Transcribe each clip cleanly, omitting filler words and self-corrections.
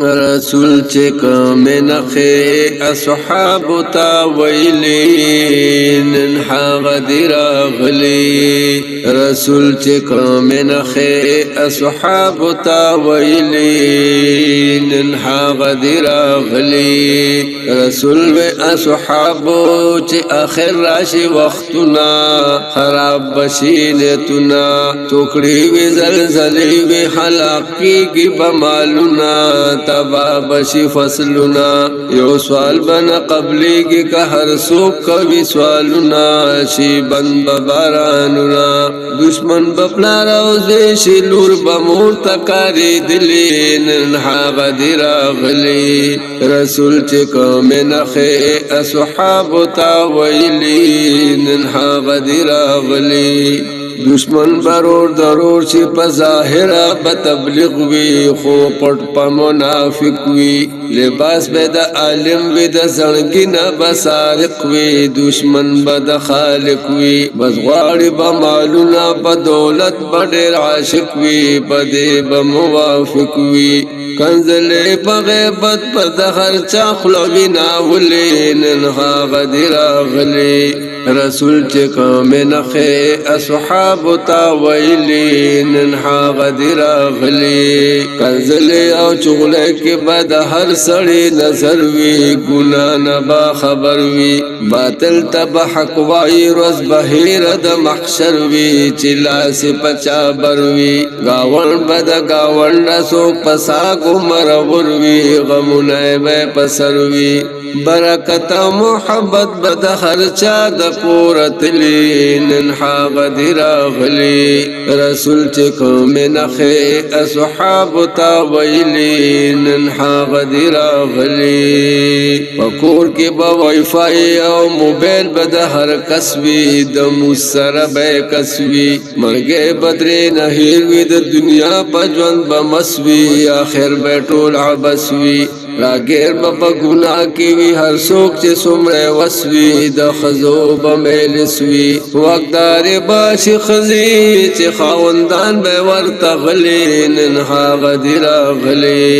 رسول چې کومې نخې اصحابو ته ویلي نن هغه دې راغلي. رسول چې کومې نخې اصحابو ته ویلي نن هغه دې راغلي. رسول و اصحابو چې اخر راشي وختونه خراب بشي نیتونه ټوکړي وي زلزلې وي هلاک کېږي به مالونه تبا بشي فصلنا. یو سوال بنا قبلیږي که هر څوک کوي سوالونه شي بند ببارانونه. دشمن بپلار او زوی شي لور به مور ته کارېدلي نن هغه دې راغلي. رسول چې کومې نښې اصحابو ته ویلي نن هغه دې راغلي. دشمن برور ضرور شي په ظاهره به تبلیغ وي خو پټ په منافق وي. لباس به د عالم وي د زړګي نه به سارق وي. دشمن به د خالق وي بس غواړي به مالونه په دولت به ډېر عاشق وي په دې به موافق وي. کنځلې په غیبت په د هر چا خوله وي ناولې نن هغه دې راغلي. رسول چې کومې نښې اصحابو ته ویلي نن هغه دې راغلي. کنځلې او چغلې کې به د هر سړي نظر وي ګناه نه به خبر وي. باطل ته به حق وایي روز بهیره د محشر وي چې لاسې په چا بر وي. ګاونډ به د ګاونډه څوک په ساګو مرور وي غمونه به په سر وي. برکت او محبت به د هر چا د کور تلي نن هغه دې راغلي. رسول چې کومې نښې اصحابو ته ویلي نن هغه دې راغلي. په کور کې به وای فای او موبایل به د هر کس وي د موږ سره به کس وي. مرګې به ترې نه هېر وي د دنیا په ژوند به مس وي آخر به ټول عبس وي. راګیر به په ګناه کې وي هر څوک چې څومره وس وي د ښځو به میلس وي. واکدارې به شي ښځې چې خاوندان به ورته غلي نن هغه دې راغلي.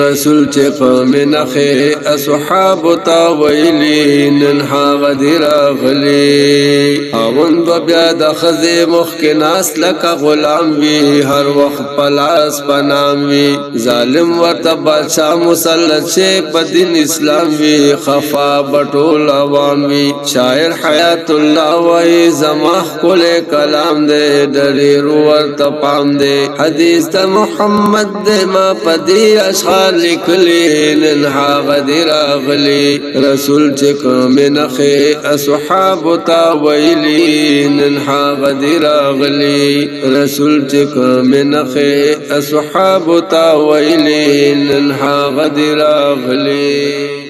رسول چې کومې نښې اصحابو ته ویلي نن هغه دې راغلي. خاوند به بیا د ښځې مخکې ناست لکه غلام وي هر وخت په لاس په نام وي. ظالم ورته بادشاه مسلط شي په دین اسلام وي خفا بټول عوام وي. شاعر حیات الله وای زما ښکلی کلام دی ډېر ورته پام دی. حدیث د محمد دی ما په دې اشعار لیکلي نن هغه دې راغلي. رسول چې کومې نښې اصحابو ته ویلي نن هغه دې راغلي. رسول چې کومې نښې اصحابو ته ویلي نن هغه دې راغلي.